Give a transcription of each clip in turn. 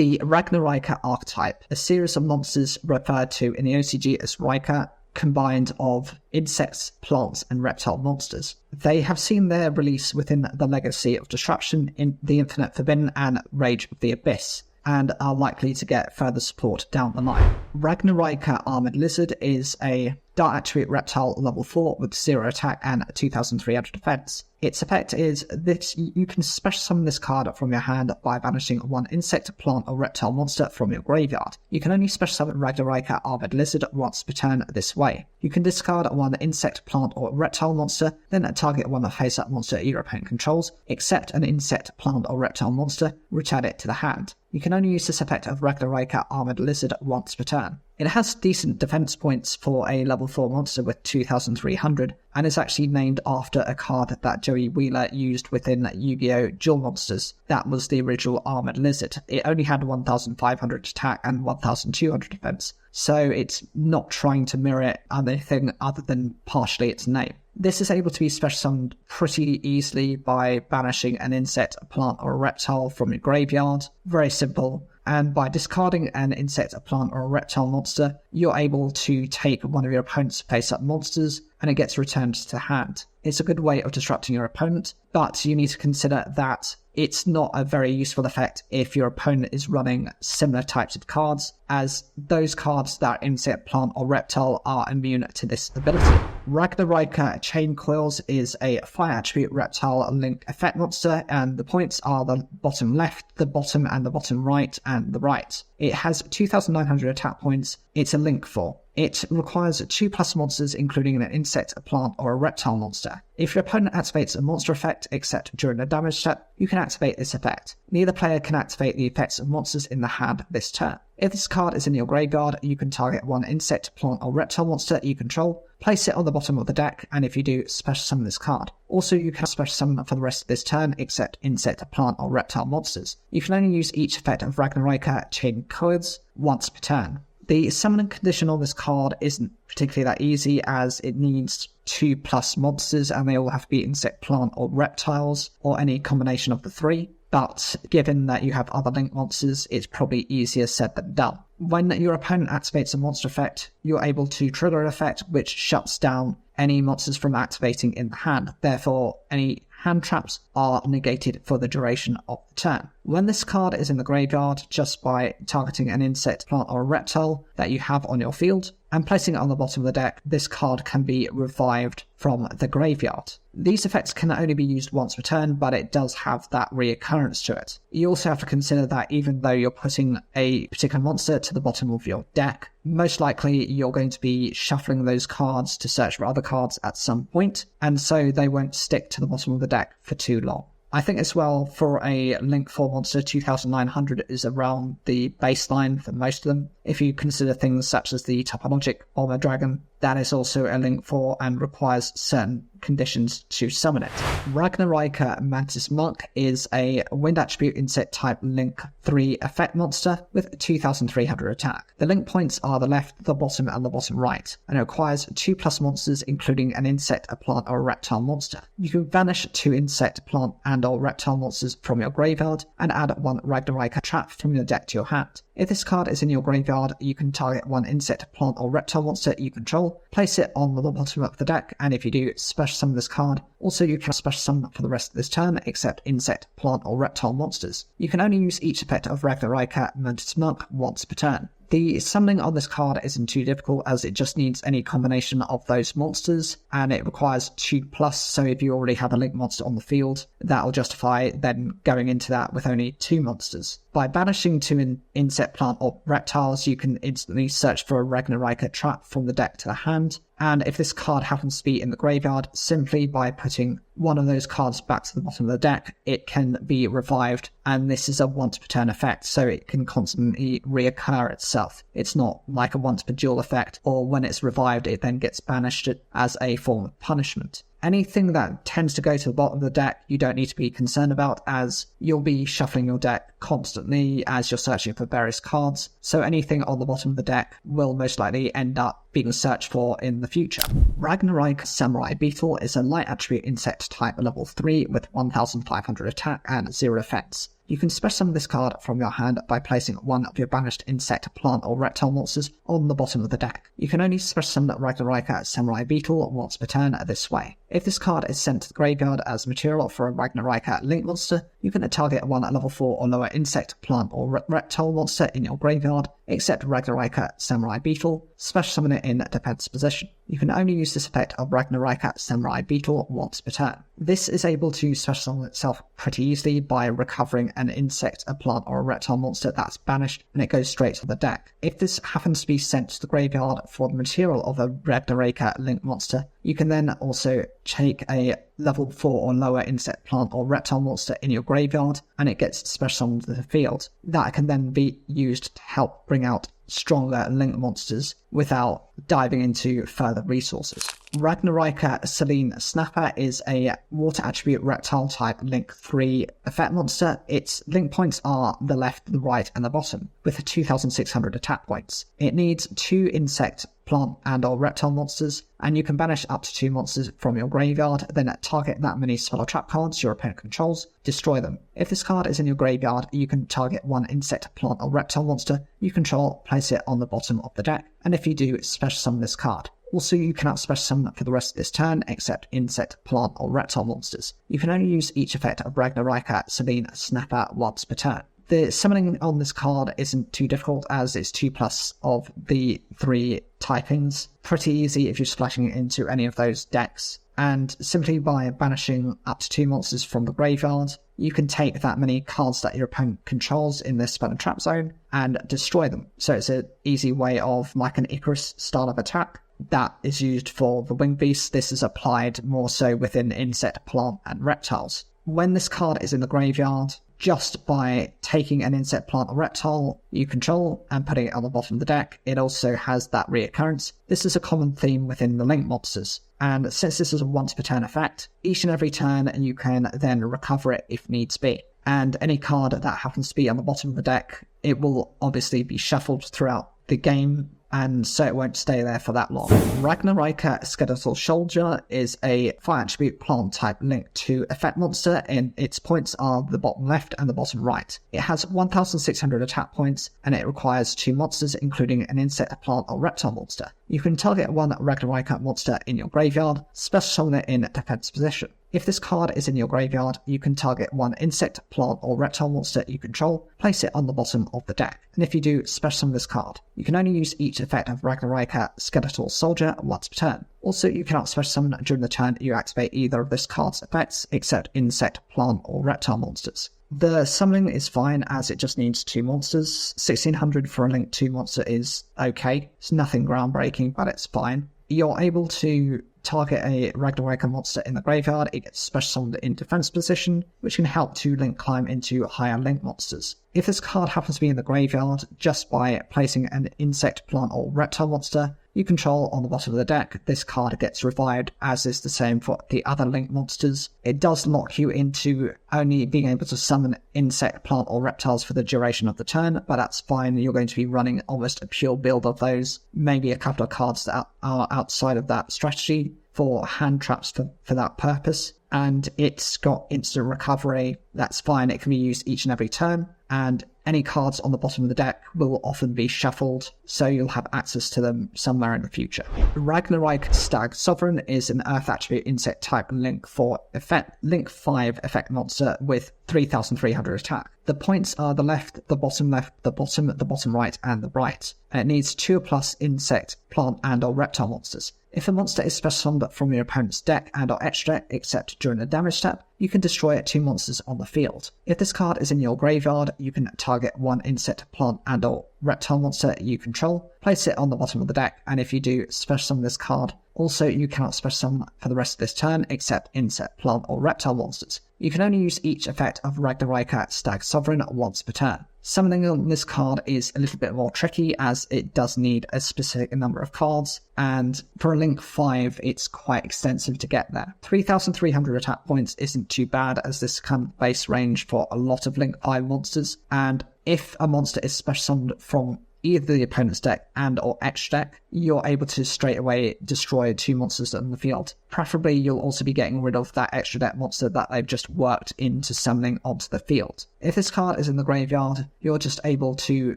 The ragnaraika archetype, a series of monsters referred to in the OCG as Raika, combined of insects, plants, and reptile monsters. They have seen their release within the Legacy of Destruction, in The Infinite Forbidden, and Rage of the Abyss, and are likely to get further support down the line. Ragnaraika Armored Lizard is a dark attribute reptile level 4 with 0 attack and 2300 defense. Its effect is that you can special summon this card from your hand by banishing one insect, plant, or reptile monster from your graveyard. You can only special summon Ragnaraika Armored Lizard once per turn this way. You can discard one insect, plant, or reptile monster, then target one face-up monster your opponent controls, except an insect, plant, or reptile monster, return it to the hand. You can only use this effect of Ragnaraika Armored Lizard once per turn. It has decent defense points for a level 4 monster with 2300, and is actually named after a card that Joey Wheeler used within Yu-Gi-Oh! Duel Monsters. That was the original Armored Lizard. It only had 1500 attack and 1200 defense, so it's not trying to mirror anything other than partially its name. This is able to be special summoned pretty easily by banishing an insect, a plant, or a reptile from your graveyard. Very simple. And by discarding an insect, a plant, or a reptile monster, you're able to take one of your opponent's face-up monsters, and it gets returned to hand. It's a good way of disrupting your opponent, but you need to consider that it's not a very useful effect if your opponent is running similar types of cards, as those cards that insect, plant, or reptile are immune to this ability. Ragnaraika Chain Coils is a fire attribute reptile link effect monster, and the points are the bottom left, the bottom and the bottom right, and the right. It has 2900 attack points. It's a link 4. It requires 2+ monsters, including an insect, a plant, or a reptile monster. If your opponent activates a monster effect, except during a damage step, you can activate this effect. Neither player can activate the effects of monsters in the hand this turn. If this card is in your graveyard, you can target one insect, plant, or reptile monster you control, place it on the bottom of the deck, and if you do, special summon this card. Also, you can special summon for the rest of this turn, except insect, plant, or reptile monsters. You can only use each effect of Ragnaraika Chain Coils once per turn. The summoning condition on this card isn't particularly that easy, as it needs 2+ monsters, and they all have to be insect, plant, or reptiles, or any combination of the 3. But given that you have other link monsters, it's probably easier said than done. When your opponent activates a monster effect, you're able to trigger an effect which shuts down any monsters from activating in the hand. Therefore, any hand traps are negated for the duration of the turn. When this card is in the graveyard, just by targeting an insect, plant, or a reptile that you have on your field, and placing it on the bottom of the deck, this card can be revived from the graveyard. These effects can only be used once per turn, but it does have that reoccurrence to it. You also have to consider that even though you're putting a particular monster to the bottom of your deck, most likely you're going to be shuffling those cards to search for other cards at some point, and so they won't stick to the bottom of the deck for too long. I think as well, for a Link 4 monster, 2900 is around the baseline for most of them. If you consider things such as the topologic Bomber Dragon, that is also a Link 4 and requires certain conditions to summon it. Ragnaraika Mantis Monk is a wind attribute insect type Link 3 effect monster with 2300 attack. The link points are the left, the bottom, and the bottom right, and it requires 2+ monsters, including an insect, a plant, or a reptile monster. You can banish 2 insect, plant, and or reptile monsters from your graveyard, and add 1 Ragnaraika trap from your deck to your hand. If this card is in your graveyard, you can target 1 insect, plant, or reptile monster you control, place it on the bottom of the deck, and if you do, special summon this card. Also, you can special summon for the rest of this turn, except insect, plant, or reptile monsters. You can only use each effect of Ragnaraika Mantis Monk once per turn. The summoning on this card isn't too difficult, as it just needs any combination of those monsters, and it requires 2+, so if you already have a link monster on the field, that will justify then going into that with only 2 monsters. By banishing 2 insect, plant, or reptiles, you can instantly search for a Ragnaraika trap from the deck to the hand, and if this card happens to be in the graveyard, simply by putting one of those cards back to the bottom of the deck, it can be revived, and this is a once per turn effect, so it can constantly reoccur itself. It's not like a once per duel effect, or when it's revived it then gets banished as a form of punishment. Anything that tends to go to the bottom of the deck, you don't need to be concerned about, as you'll be shuffling your deck constantly as you're searching for various cards, so anything on the bottom of the deck will most likely end up being searched for in the future. Ragnaraika Samurai Beetle is a light attribute insect type level 3 with 1500 attack and 0 defense. You can special summon this card from your hand by placing one of your banished insect, plant, or reptile monsters on the bottom of the deck. You can only special summon ragnaraika samurai beetle once per turn this way. If this card is sent to the graveyard as material for a ragnaraika link monster, you can target one level 4 or lower insect, plant, or reptile monster in your graveyard, except ragnaraika samurai beetle, special summon it in defense position. You can only use this effect of ragnaraika samurai beetle once per turn. This is able to special summon itself pretty easily by recovering an insect, a plant, or a reptile monster that's banished, and it goes straight to the deck. If this happens to be sent to the graveyard for the material of a ragnaraika link monster, you can then also take a level 4 or lower insect, plant, or reptile monster in your graveyard, and it gets special summoned to the field. That can then be used to help bring out stronger link monsters without diving into further resources. Ragnaraika Selene Snapper is a water attribute reptile type link 3 effect monster. Its link points are the left, the right, and the bottom, with 2,600 attack points. It needs 2 insect, plant, and or reptile monsters, and you can banish up to 2 monsters from your graveyard, then target that many spell or trap cards your opponent controls, destroy them. If this card is in your graveyard, you can target one insect, plant, or reptile monster you control, place it on the bottom of the deck, and if you do, special summon this card. Also, you cannot special summon for the rest of this turn except insect, plant, or reptile monsters. You can only use each effect of Ragnaraika Selene Snapper once per turn. The summoning on this card isn't too difficult as it's 2+ of the 3 typings. Pretty easy if you're splashing it into any of those decks. And simply by banishing up to 2 monsters from the graveyard, you can take that many cards that your opponent controls in this spell and trap zone and destroy them. So it's an easy way of, like an Icarus style of attack, that is used for the winged beasts. This is applied more so within insect, plant, and reptiles. When this card is in the graveyard, just by taking an insect, plant, or reptile you control and putting it on the bottom of the deck, it also has that reoccurrence. This is a common theme within the link monsters, and since this is a once per turn effect, each and every turn you can then recover it if needs be. And any card that happens to be on the bottom of the deck, it will obviously be shuffled throughout the game, and so it won't stay there for that long. Ragnaraika Skeletal Soldier is a fire attribute plant type link to effect monster, and its points are the bottom left and the bottom right. It has 1,600 attack points, and it requires 2 monsters, including an insect, a plant, or reptile monster. You can target one Ragnaraika monster in your graveyard, special summon it in defense position. If this card is in your graveyard, you can target one insect, plant, or reptile monster you control, place it on the bottom of the deck, and if you do, special summon this card. You can only use each effect of Ragnaraika Skeletal Soldier once per turn. Also, you cannot special summon during the turn you activate either of this card's effects, except insect, plant, or reptile monsters. The summoning is fine as it just needs 2 monsters. 1,600 for a link 2 monster is okay. It's nothing groundbreaking, but it's fine. You're able to target a Ragnaraika monster in the graveyard. It gets special summoned in defense position, which can help to link climb into higher link monsters. If this card happens to be in the graveyard, just by placing an insect, plant, or reptile monster you control on the bottom of the deck, this card gets revived, as is the same for the other link monsters. It does lock you into only being able to summon insect, plant, or reptiles for the duration of the turn, but that's fine. You're going to be running almost a pure build of those, maybe a couple of cards that are outside of that strategy for hand traps for that purpose. And it's got instant recovery. That's fine. It can be used each and every turn, and any cards on the bottom of the deck will often be shuffled, so you'll have access to them somewhere in the future. Ragnaraika Stag Sovereign is an Earth attribute insect type link 4 effect, link 5 effect monster with 3,300 attack. The points are the left, the bottom left, the bottom right, and the right. And it needs 2+ insect, plant, and or reptile monsters. If a monster is special summoned from your opponent's deck and or extra, except during the damage step, you can destroy 2 monsters on the field. If this card is in your graveyard, you can target one insect, plant, and or reptile monster you control, place it on the bottom of the deck, and if you do, special summon this card. Also, you cannot special summon for the rest of this turn except insect, plant, or reptile monsters. You can only use each effect of Ragnaraika Stag Sovereign once per turn. Summoning on this card is a little bit more tricky as it does need a specific number of cards, and for a link 5 it's quite extensive to get there. 3,300 attack points isn't too bad as this kind of base range for a lot of link 5 monsters, and if a monster is special summoned from either the opponent's deck and or extra deck, you're able to straight away destroy 2 monsters in the field. Preferably, you'll also be getting rid of that extra deck monster that they've just worked into summoning onto the field. If this card is in the graveyard, you're just able to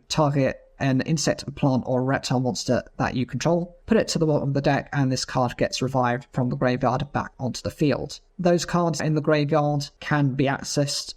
target an insect, a plant, or a reptile monster that you control, put it to the bottom of the deck, and this card gets revived from the graveyard back onto the field. Those cards in the graveyard can be accessed,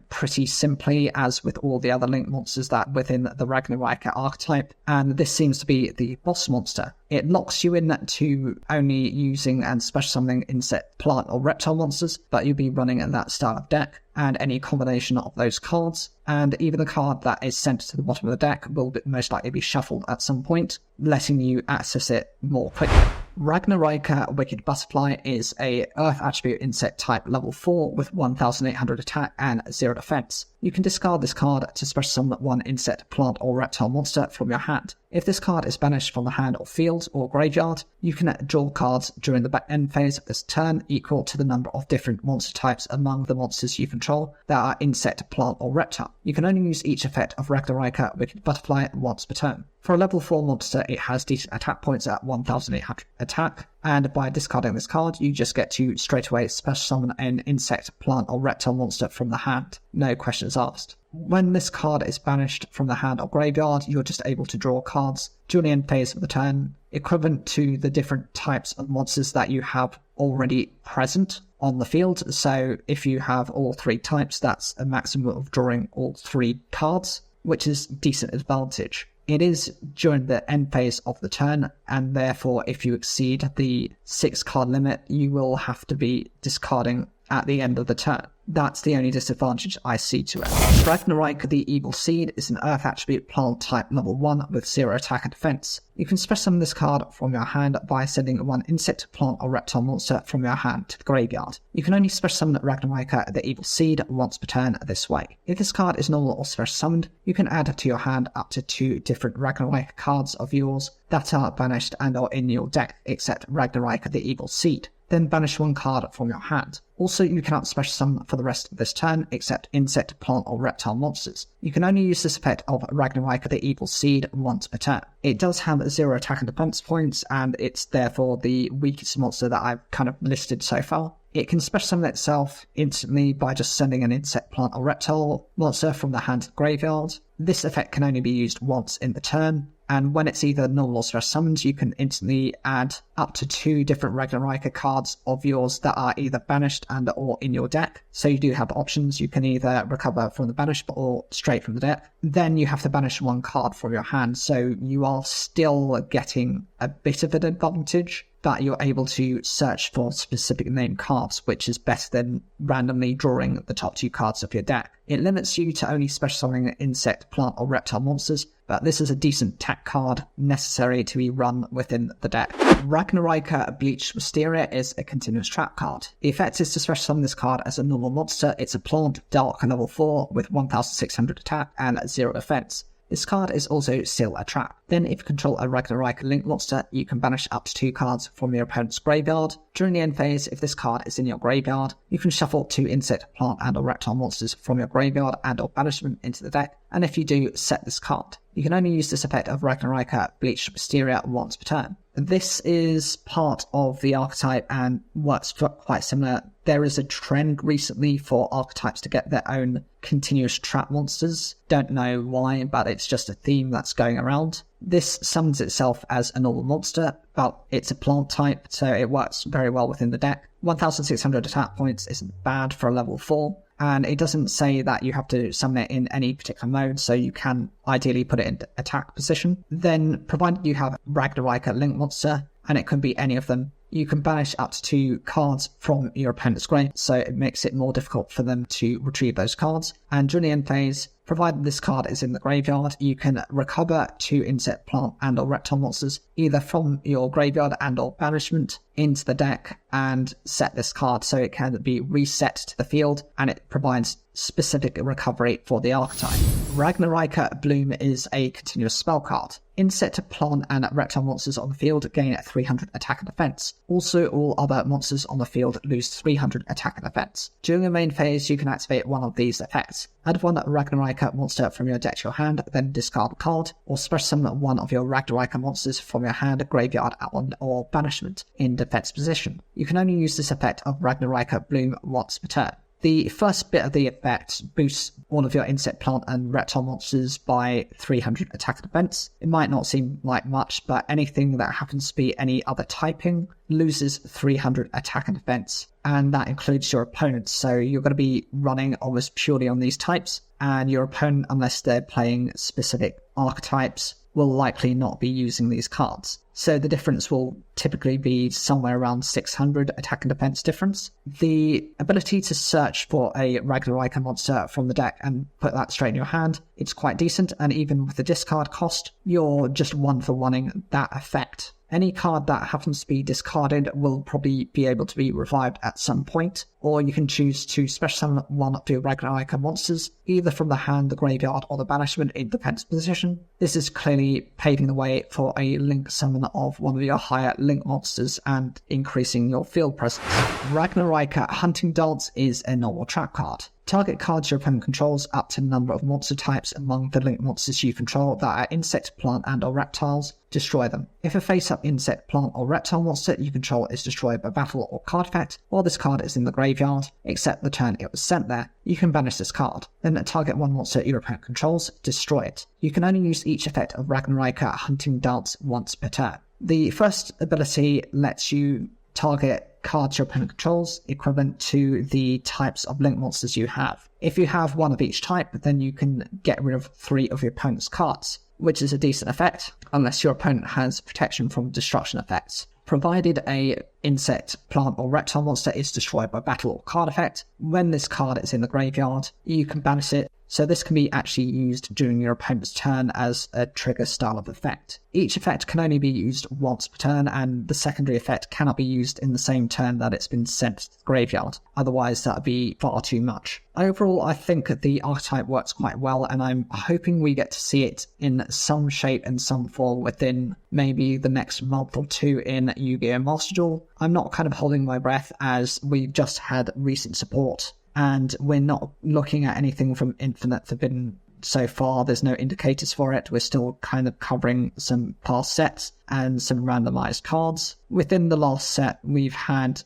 pretty simply as with all the other link monsters that within the ragnaraika archetype, and this seems to be the boss monster. It locks you in to only using and special summoning insect, plant, or reptile monsters, but you'll be running in that style of deck, and any combination of those cards, and even the card that is sent to the bottom of the deck will most likely be shuffled at some point, letting you access it more quickly. Ragnaraika Wicked Butterfly is a Earth attribute insect type level 4 with 1800 attack and 0 defense. You can discard this card to special summon 1 insect, plant, or reptile monster from your hand. If this card is banished from the hand or field or graveyard, you can draw cards during the end phase of this turn equal to the number of different monster types among the monsters you control that are insect, plant, or reptile. You can only use each effect of Ragnaraika Wicked Butterfly once per turn. For a level 4 monster, it has decent attack points at 1800 attack, and by discarding this card, you just get to straight away special summon an insect, plant, or reptile monster from the hand. No questions asked. When this card is banished from the hand or graveyard, you're just able to draw cards during the end phase of the turn, equivalent to the different types of monsters that you have already present on the field. So if you have all 3 types, that's a maximum of drawing all 3 cards, which is decent advantage. It is during the end phase of the turn, and therefore if you exceed the 6 card limit, you will have to be discarding at the end of the turn. That's the only disadvantage I see to it. Ragnarika the Evil Seed is an Earth attribute plant type level 1 with 0 attack and defense. You can special summon this card from your hand by sending 1 insect, plant, or reptile monster from your hand to the graveyard. You can only special summon Ragnarika the Evil Seed once per turn this way. If this card is normal or special summoned, you can add to your hand up to 2 different Ragnarika cards of yours that are banished and are in your deck, except Ragnarika the Evil Seed. Then banish 1 card from your hand. Also, you cannot special summon for the rest of this turn, except insect, plant, or reptile monsters. You can only use this effect of Ragnarika the Evil Seed once per turn. It does have 0 attack and defense points, and it's therefore the weakest monster that I've kind of listed so far. It can special summon itself instantly by just sending an insect, plant, or reptile monster from the hand to the graveyard. This effect can only be used once in the turn, and when it's either normal or special summoned, you can instantly add up to 2 different Ragnarika cards of yours that are either banished and or in your deck. So you do have options. You can either recover from the banishment or straight from the deck. Then you have to banish 1 card from your hand, so you are still getting a bit of an advantage, but you're able to search for specific named cards, which is better than randomly drawing the top 2 cards of your deck. It limits you to only special summoning insect, plant, or reptile monsters, but this is a decent tech card necessary to be run within the deck. Ragnaraika Bleached Wisteria is a continuous trap card. The effect is to special summon this card as a normal monster. It's a plant, dark, level 4 with 1600 attack and 0 defense. This card is also still a trap. Then if you control a Ragnarika Link monster, you can banish up to 2 cards from your opponent's graveyard. During the end phase, if this card is in your graveyard, you can shuffle 2 insect, plant, and or reptile monsters from your graveyard and or banishment into the deck, and if you do, set this card. You can only use this effect of Ragnaraika Bleached Wisteria once per turn. This is part of the archetype and works quite similar. There is a trend recently for archetypes to get their own continuous trap monsters. Don't know why, but it's just a theme that's going around. This summons itself as a normal monster, but it's a plant type, so it works very well within the deck. 1600 attack points isn't bad for a level 4. And it doesn't say that you have to summon it in any particular mode, so you can ideally put it in attack position. Then, provided you have Ragnarika Link monster, and it can be any of them, you can banish up to 2 cards from your opponent's grave, so it makes it more difficult for them to retrieve those cards. And during the end phase, provided this card is in the graveyard, you can recover 2 insect, plant, and or reptile monsters, either from your graveyard and or banishment, into the deck, and set this card so it can be reset to the field, and it provides specific recovery for the archetype. Ragnaraika Bloom is a continuous spell card. Insect, plant, and reptile monsters on the field gain 300 attack and defense. Also, all other monsters on the field lose 300 attack and defense. During your main phase, you can activate one of these effects. Add one ragnaraika monster from your deck to your hand, then discard a card, or special summon one of your ragnaraika monsters from your hand, graveyard, or banishment in defense position. You can only use this effect of ragnaraika bloom once per turn. The first bit of the effect boosts all of your insect, plant, and reptile monsters by 300 attack and defense. It might not seem like much, but anything that happens to be any other typing loses 300 attack and defense, and that includes your opponents. So you're going to be running almost purely on these types, and your opponent, unless they're playing specific archetypes, will likely not be using these cards. So the difference will typically be somewhere around 600 attack and defense difference. The ability to search for a ragnaraika monster from the deck and put that straight in your hand, it's quite decent, and even with the discard cost, you're just one for oneing that effect. Any card that happens to be discarded will probably be able to be revived at some point, or you can choose to special summon one of your ragnaraika monsters, either from the hand, the graveyard, or the banishment in defense position. This is clearly paving the way for a link summon of one of your higher link monsters and increasing your field presence. Ragnaraika Hunting Dance is a normal trap card. Target cards your opponent controls up to the number of monster types among the link monsters you control that are insect, plant, and or reptiles. Destroy them. If a face-up insect, plant, or reptile monster you control is destroyed by battle or card effect, while this card is in the graveyard, except the turn it was sent there, you can banish this card. Then target one monster your opponent controls, destroy it. You can only use each effect of Ragnaraika Hunting Dance once per turn. The first ability lets you target cards your opponent controls equivalent to the types of link monsters you have. If you have one of each type, then you can get rid of 3 of your opponent's cards, which is a decent effect, unless your opponent has protection from destruction effects. Provided a insect, plant, or reptile monster is destroyed by battle or card effect, when this card is in the graveyard, you can banish it, so this can be actually used during your opponent's turn as a trigger style of effect. Each effect can only be used once per turn, and the secondary effect cannot be used in the same turn that it's been sent to the graveyard, otherwise that would be far too much. Overall, I think the archetype works quite well, and I'm hoping we get to see it in some shape and some form within maybe the next month or two in Yu-Gi-Oh! Master Duel. I'm not kind of holding my breath, as we've just had recent support, and we're not looking at anything from Infinite Forbidden so far. There's no indicators for it. We're still kind of covering some past sets and some randomized cards. Within the last set, we've had,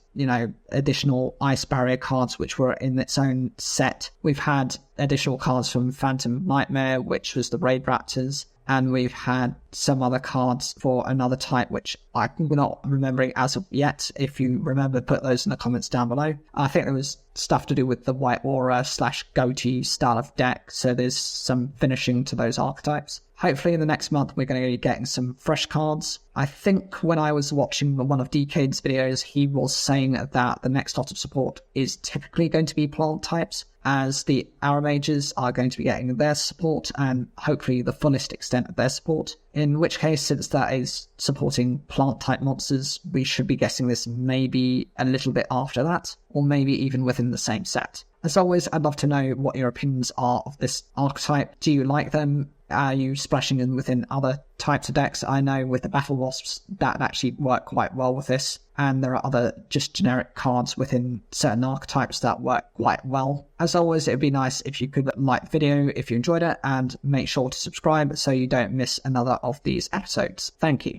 additional Ice Barrier cards, which were in its own set. We've had additional cards from Phantom Nightmare, which was the Raid Raptors. And we've had some other cards for another type, which I'm not remembering as of yet. If you remember, put those in the comments down below. I think there was stuff to do with the White Aura / Goatee style of deck, so there's some finishing to those archetypes. Hopefully in the next month we're going to be getting some fresh cards. I think when I was watching one of DK's videos, he was saying that the next lot of support is typically going to be plant types, as the Arrow Mages are going to be getting their support, and hopefully the fullest extent of their support. In which case, since that is supporting plant-type monsters, we should be getting this maybe a little bit after that, or maybe even within the same set. As always, I'd love to know what your opinions are of this archetype. Do you like them? Are you splashing in within other types of decks? I know with the Battle Wasps, that actually work quite well with this, and there are other just generic cards within certain archetypes that work quite well. As always, it would be nice if you could like the video if you enjoyed it, and make sure to subscribe so you don't miss another of these episodes. Thank you.